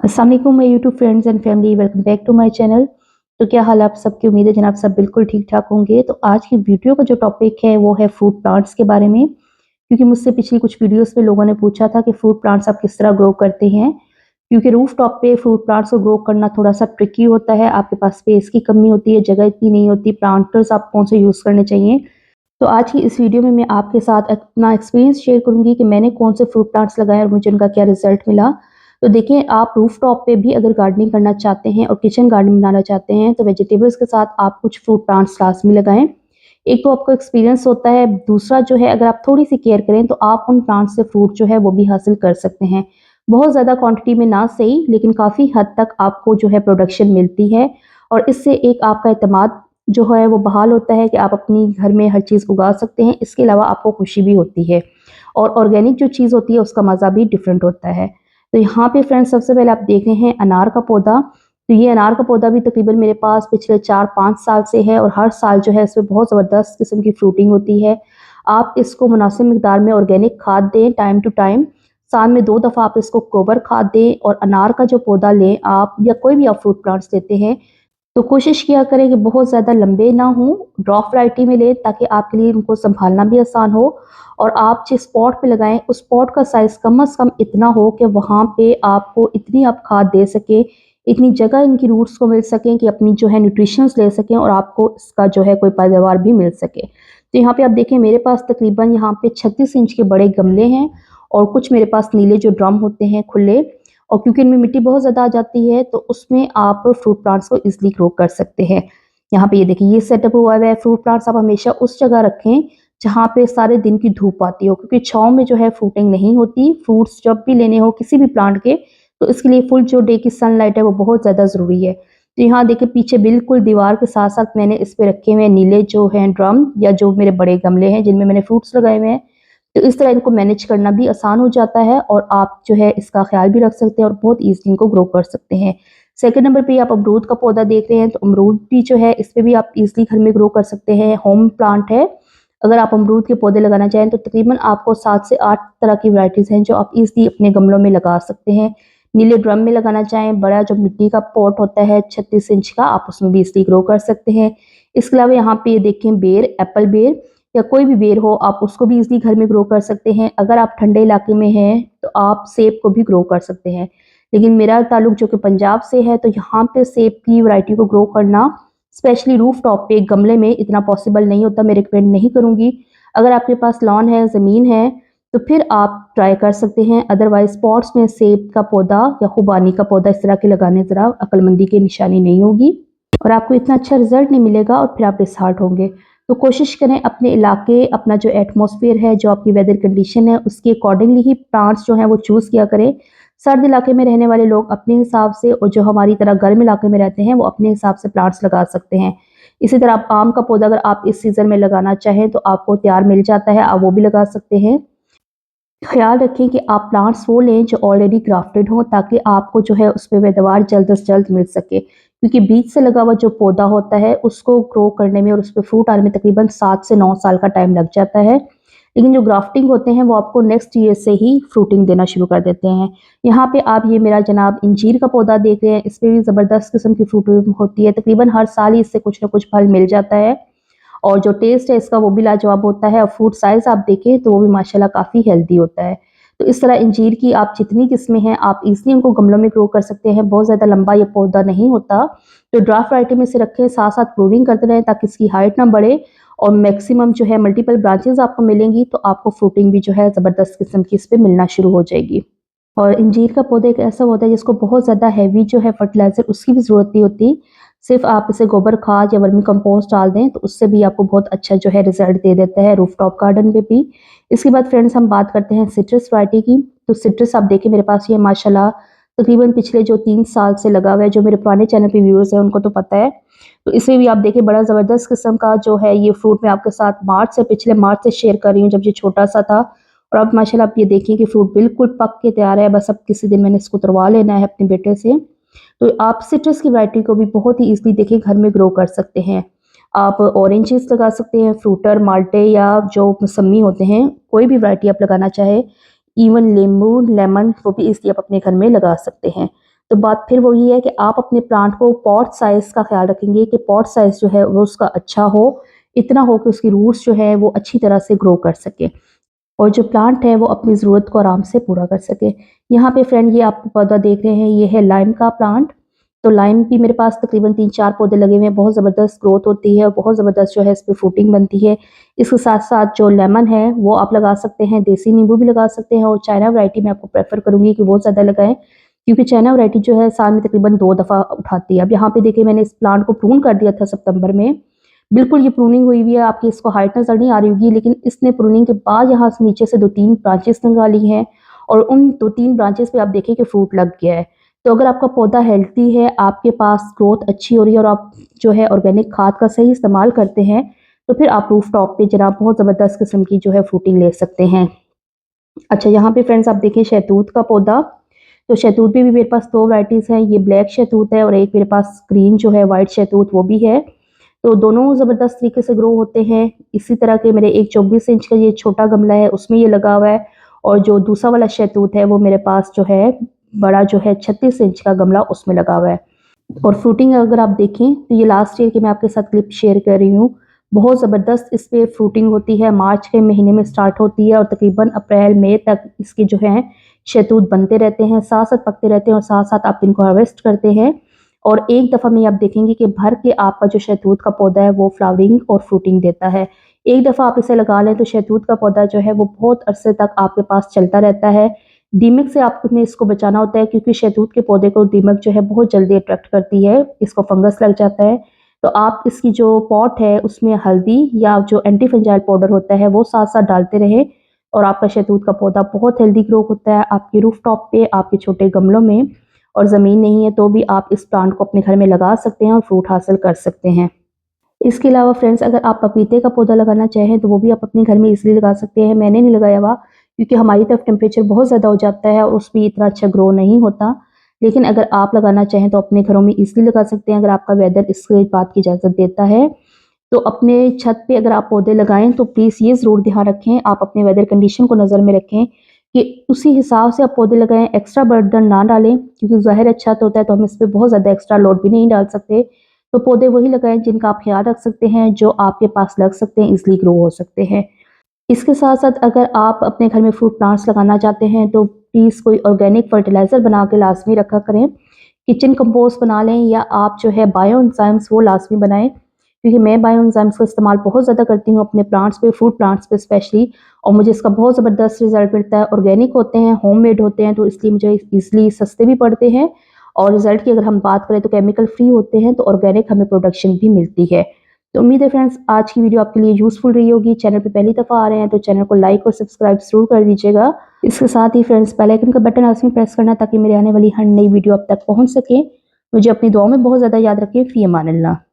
अस्सलाम वालेकुम my YouTube friends and family, welcome back to my channel. तो क्या हाल आप सबकी, उम्मीद है जनाब सब बिल्कुल ठीक ठाक होंगे। तो आज की वीडियो का जो टॉपिक है वो है फ्रूट प्लांट्स के बारे में, क्योंकि मुझसे पिछली कुछ वीडियोस में लोगों ने पूछा था कि फ्रूट प्लांट्स आप किस तरह ग्रो करते हैं। क्योंकि रूफ टॉप पे फ्रूट प्लांट्स को ग्रो करना थोड़ा सा ट्रिकी होता है, आपके पास स्पेस की कमी होती है, जगह इतनी नहीं होती, प्लांटर्स आप कौन से यूज़ करने चाहिए। तो आज की इस वीडियो में मैं आपके साथ अपना एक्सपीरियंस शेयर करूंगी कि मैंने कौन से फ्रूट प्लांट्स लगाए और मुझे उनका क्या रिजल्ट मिला। तो देखिए, आप रूफ टॉप पे भी अगर गार्डनिंग करना चाहते हैं और किचन गार्डन बनाना चाहते हैं तो वेजिटेबल्स के साथ आप कुछ फ्रूट प्लांट्स लाजमी लगाएं। एक तो आपको एक्सपीरियंस होता है, दूसरा जो है अगर आप थोड़ी सी केयर करें तो आप उन प्लांट्स से फ्रूट जो है वो भी हासिल कर सकते हैं। बहुत ज़्यादा क्वांटिटी में ना सही, लेकिन काफ़ी हद तक आपको जो है प्रोडक्शन मिलती है। और इससे एक आपका एतमाद जो है वो बहाल होता है कि आप अपनी घर में हर चीज़ उगा सकते हैं। इसके अलावा आपको खुशी भी होती है और ऑर्गेनिक जो चीज़ होती है उसका मज़ा भी डिफरेंट होता है। तो यहाँ पे फ्रेंड्स, सबसे पहले आप देख रहे हैं अनार का पौधा। तो ये अनार का पौधा भी तकरीबन मेरे पास पिछले 4-5 साल से है और हर साल जो है इसमें बहुत ज़बरदस्त किस्म की फ्रूटिंग होती है। आप इसको मुनासिब मिकदार में ऑर्गेनिक खाद दें टाइम टू टाइम। साल में 2 दफ़ा आप इसको गोबर खाद दें। और अनार का जो पौधा लें आप, या कोई भी आप फ्रूट प्लांट्स लेते हैं, तो कोशिश किया करें कि बहुत ज़्यादा लंबे ना हों, ड्रॉप वैरायटी में लें ताकि आपके लिए उनको संभालना भी आसान हो। और आप जिस पॉट पे लगाएं उस पॉट का साइज़ कम से कम इतना हो कि वहाँ पे आपको इतनी आप खाद दे सकें, इतनी जगह इनकी रूट्स को मिल सकें कि अपनी जो है न्यूट्रिशंस ले सकें और आपको इसका जो है कोई पैदावार भी मिल सके। तो यहाँ पे आप देखें, मेरे पास तकरीबन यहाँ पे 36 इंच के बड़े गमले हैं और कुछ मेरे पास नीले जो ड्रम होते हैं खुले। और क्योंकि इनमें मिट्टी बहुत ज़्यादा आ जाती है तो उसमें आप फ्रूट प्लांट्स को इजीली ग्रो कर सकते हैं। यहाँ पे ये देखिए, ये सेटअप हुआ है। फ्रूट प्लांट्स आप हमेशा उस जगह रखें जहाँ पे सारे दिन की धूप आती हो, क्योंकि छाँव में जो है फ्रूटिंग नहीं होती। फ्रूट्स जब भी लेने हो किसी भी प्लांट के, तो इसके लिए फुल जो डे की सनलाइट है वो बहुत ज़्यादा ज़रूरी है। तो यहाँ देखिए, पीछे बिल्कुल दीवार के साथ साथ मैंने इस पे रखे हुए हैं नीले जो हैं ड्रम, या जो मेरे बड़े गमले हैं जिनमें मैंने फ्रूट्स लगाए हुए हैं। तो इस तरह इनको मैनेज करना भी आसान हो जाता है और आप जो है इसका ख्याल भी रख सकते हैं और बहुत ईज़िली इनको ग्रो कर सकते हैं। सेकंड नंबर पे आप अमरूद का पौधा देख रहे हैं, तो अमरूद भी जो है इस पे भी आप ईज़िली घर में ग्रो कर सकते हैं। होम प्लांट है। अगर आप अमरूद के पौधे लगाना चाहें तो तकरीबन आपको 7 से 8 तरह की वैराइटीज़ हैं जो आप ईज़िली अपने गमलों में लगा सकते हैं। नीले ड्रम में लगाना चाहें, बड़ा जो मिट्टी का पॉट होता है 36 इंच का, आप उसमें भी ईज़िली ग्रो कर सकते हैं। इसके अलावा यहाँ पे ये देखें, बेर, एप्पल बेर या कोई भी बेर हो, आप उसको भी इजीली घर में ग्रो कर सकते हैं। अगर आप ठंडे इलाके में हैं तो आप सेब को भी ग्रो कर सकते हैं। लेकिन मेरा ताल्लुक जो कि पंजाब से है, तो यहाँ पे सेब की वैरायटी को ग्रो करना स्पेशली रूफ टॉप पे गमले में इतना पॉसिबल नहीं होता, मैं रिकमेंड नहीं करूँगी। अगर आपके पास लॉन है, ज़मीन है, तो फिर आप ट्राई कर सकते हैं। अदरवाइज पॉट्स में सेब का पौधा या खुबानी का पौधा इस तरह के लगाने ज़रा अक्लमंदी की निशानी नहीं होगी और आपको इतना अच्छा रिजल्ट नहीं मिलेगा और फिर आप डिसहार्ट होंगे। तो कोशिश करें अपने इलाके, अपना जो एटमॉस्फेयर है, जो आपकी वेदर कंडीशन है, उसके अकॉर्डिंगली ही प्लांट्स जो हैं वो चूज़ किया करें। सर्द इलाके में रहने वाले लोग अपने हिसाब से, और जो हमारी तरह गर्म इलाके में रहते हैं वो अपने हिसाब से प्लांट्स लगा सकते हैं। इसी तरह आप आम का पौधा अगर आप इस सीज़न में लगाना चाहें तो आपको तैयार मिल जाता है, आप वो भी लगा सकते हैं। ख्याल रखें कि आप प्लांट्स वो लें जो ऑलरेडी ग्राफ्टेड हों, ताकि आपको जो है उसमें पैदावार जल्द से जल्द मिल सके। क्योंकि बीज से लगा हुआ जो पौधा होता है उसको ग्रो करने में और उस पे फ्रूट आने में तकरीबन 7 से 9 साल का टाइम लग जाता है। लेकिन जो ग्राफ्टिंग होते हैं वो आपको नेक्स्ट ईयर से ही फ्रूटिंग देना शुरू कर देते हैं। यहाँ पे आप ये मेरा जनाब इंजीर का पौधा देख रहे हैं, इसमें भी ज़बरदस्त किस्म की फ्रूटिंग होती है। तकरीबन हर साल ही इससे कुछ ना कुछ फल मिल जाता है और जो टेस्ट है इसका वो भी लाजवाब होता है और फ्रूट साइज़ आप देखें तो वो भी माशाल्लाह काफ़ी हेल्दी होता है। तो इस तरह इंजीर की आप जितनी किस्में हैं आप इज़िली उनको गमलों में ग्रो कर सकते हैं। बहुत ज़्यादा लंबा ये पौधा नहीं होता, तो ड्राफ्ट वैरायटी में से रखें, साथ साथ प्रूनिंग करते रहें ताकि इसकी हाइट ना बढ़े और मैक्सिमम जो है मल्टीपल ब्रांचेस आपको मिलेंगी, तो आपको फ्रूटिंग भी जो है ज़बरदस्त किस्म की इस पे मिलना शुरू हो जाएगी। और इंजीर का पौधा एक ऐसा होता है जिसको बहुत ज़्यादा हैवी जो है फर्टिलाइज़र उसकी भी ज़रूरत नहीं होती। सिर्फ आप इसे गोबर खाद या वर्मी कंपोस्ट डाल दें तो उससे भी आपको बहुत अच्छा जो है रिजल्ट दे देता है रूफटॉप गार्डन में भी। इसके बाद फ्रेंड्स हम बात करते हैं सिट्रस वैरायटी की। तो सिट्रस आप देखिए मेरे पास ये माशाल्लाह तकरीबन पिछले जो 3 साल से लगा हुआ है। जो मेरे पुराने चैनल पे व्यूअर्स हैं उनको तो पता है। तो इसमें भी आप देखिए बड़ा ज़बरदस्त किस्म का जो है ये फ्रूट मैं आपके साथ पिछले मार्च से शेयर कर रही हूँ, जब ये छोटा सा था। और अब माशाल्लाह आप ये देखिए कि फ्रूट बिल्कुल पक के तैयार है, बस अब किसी दिन मैंने इसको तुड़वा लेना है अपने बेटे से। तो आप सिट्रस की वैरायटी को भी बहुत ही ईज़िली देखिए घर में ग्रो कर सकते हैं। आप ऑरेंजेस लगा सकते हैं, फ्रूटर, माल्टे या जो मौसमी होते हैं, कोई भी वैरायटी आप लगाना चाहें। इवन नींबू, लेमन वो भी ईज़िली आप अपने घर में लगा सकते हैं। तो बात फिर वही है कि आप अपने प्लांट को पॉट साइज़ का ख्याल रखेंगे कि पॉट साइज़ जो है वो उसका अच्छा हो, इतना हो कि उसकी रूट्स जो है वो अच्छी तरह से ग्रो कर सके और जो प्लांट है वो अपनी ज़रूरत को आराम से पूरा कर सके। यहाँ पे फ्रेंड ये आप पौधा देख रहे हैं, ये है लाइम का प्लांट। तो लाइम भी मेरे पास तकरीबन 3-4 पौधे लगे हुए हैं, बहुत ज़बरदस्त ग्रोथ होती है और बहुत ज़बरदस्त जो है इस पे फ्रूटिंग बनती है। इसके साथ-साथ जो लेमन है वो आप लगा सकते हैं, देसी नींबू भी लगा सकते हैं और चाइना वैरायटी मैं आपको प्रेफ़र करूँगी कि वो ज़्यादा लगाएँ, क्योंकि चाइना वैरायटी जो है साल में तकरीबन 2 दफ़ा उठाती है। अब यहाँ पे देखिए मैंने इस प्लांट को प्रून कर दिया था सितंबर में। बिल्कुल ये प्रूनिंग हुई हुई है, आपकी इसको हाइट नज़र नहीं आ रही होगी, लेकिन इसने प्रूनिंग के बाद यहाँ से नीचे से 2-3 ब्रांचेस निकाली हैं और उन 2-3 ब्रांचेस पे आप देखें कि फ्रूट लग गया है। तो अगर आपका पौधा हेल्थी है, आपके पास ग्रोथ अच्छी हो रही है और आप जो है ऑर्गेनिक खाद का सही इस्तेमाल करते हैं, तो फिर आप रूफ टॉप पे जनाब बहुत ज़बरदस्त किस्म की जो है फ्रूटिंग ले सकते हैं। अच्छा, यहाँ पे फ्रेंड्स आप देखें शहतूत का पौधा, तो शहतूत भी मेरे पास 2 वैराइटीज़ हैं, ये ब्लैक शहतूत है और एक मेरे पास ग्रीन जो है व्हाइट शहतूत वो भी है। तो दोनों ज़बरदस्त तरीके से ग्रो होते हैं। इसी तरह के मेरे एक 24 इंच का ये छोटा गमला है, उसमें ये लगा हुआ है और जो दूसरा वाला शहतूत है वो मेरे पास जो है बड़ा जो है 36 इंच का गमला उसमें लगा हुआ है। और फ्रूटिंग अगर आप देखें तो ये लास्ट ईयर की मैं आपके साथ क्लिप शेयर कर रही हूँ। बहुत ज़बरदस्त इस पे फ्रूटिंग होती है, मार्च के महीने में स्टार्ट होती है और तकरीबन अप्रैल मई तक इसके जो हैं शहतूत बनते रहते हैं, साथ-साथ पकते रहते हैं और साथ-साथ आप इनको हार्वेस्ट करते हैं और एक दफ़ा में आप देखेंगे कि भर के आपका जो शहतूत का पौधा है वो फ्लावरिंग और फ्रूटिंग देता है। एक दफ़ा आप इसे लगा लें तो शहतूत का पौधा जो है वो बहुत अरसे तक आपके पास चलता रहता है। दीमक से आपने इसको बचाना होता है क्योंकि शहतूत के पौधे को दीमक जो है बहुत जल्दी अट्रैक्ट करती है, इसको फंगस लग जाता है। तो आप इसकी जो पॉट है उसमें हल्दी या जो एंटी फंजाइल पाउडर होता है वो साथ-साथ डालते रहें और आपका शहतूत का पौधा बहुत हेल्दी ग्रो होता है। आपकी रूफ टॉप पे, आपके छोटे गमलों में और ज़मीन नहीं है तो भी आप इस प्लांट को अपने घर में लगा सकते हैं और फ्रूट हासिल कर सकते हैं। इसके अलावा फ्रेंड्स अगर आप पपीते का पौधा लगाना चाहें तो वो भी आप अपने घर में ईज़िली लगा सकते हैं। मैंने नहीं लगाया हुआ क्योंकि हमारी तरफ टेम्परेचर बहुत ज़्यादा हो जाता है और उसमें इतना अच्छा ग्रो नहीं होता। लेकिन अगर आप लगाना चाहें तो अपने घरों में ईज़िली लगा सकते हैं अगर आपका वेदर इस बात की इजाज़त देता है। तो अपने छत पे अगर आप पौधे लगाएँ तो प्लीज़ ये ज़रूर ध्यान रखें, आप अपने वेदर कंडीशन को नज़र में रखें कि उसी हिसाब से आप पौधे लगाएँ, एक्स्ट्रा बर्डन ना डालें क्योंकि ज़ाहिर है छत होता है तो हम इस पे बहुत ज़्यादा एक्स्ट्रा लोड भी नहीं डाल सकते। तो पौधे वही लगाएँ जिनका आप ख्याल रख सकते हैं, जो आपके पास लग सकते हैं, ईज़िली ग्रो हो सकते हैं। इसके साथ-साथ अगर आप अपने घर में फ्रूट प्लांट्स लगाना चाहते हैं तो प्लीज़ कोई ऑर्गेनिक फर्टिलाइज़र बना के लाज़मी रखा करें। किचन कंपोस्ट बना लें या आप जो है बायो एंजाइम्स वो लाज़मी बनाएँ क्योंकि मैं बायो एंजाइम्स का इस्तेमाल बहुत ज़्यादा करती हूँ अपने प्लांट्स पे, फ्रूट प्लांट्स पे स्पेशली और मुझे इसका बहुत ज़बरदस्त रिज़ल्ट मिलता है। ऑर्गेनिक होते हैं, होममेड होते हैं तो इसलिए मुझे ईज़िली सस्ते भी पड़ते हैं और रिज़ल्ट की अगर हम बात करें तो केमिकल फ्री होते हैं तो ऑर्गेनिक हमें प्रोडक्शन भी मिलती है। तो उम्मीद है फ्रेंड्स आज की वीडियो आपके लिए यूज़फुल रही होगी। चैनल पे पहली दफ़ा आ रहे हैं तो चैनल को लाइक और सब्सक्राइब ज़रूर कर दीजिएगा। इसके साथ ही फ्रेंड्स बेल आइकन का बटन लाज़मी प्रेस करना ताकि मेरी आने वाली हर नई वीडियो आप तक पहुँच सके। मुझे अपनी दुआओं में बहुत ज़्यादा याद रखें। फ़ी अमान अल्लाह।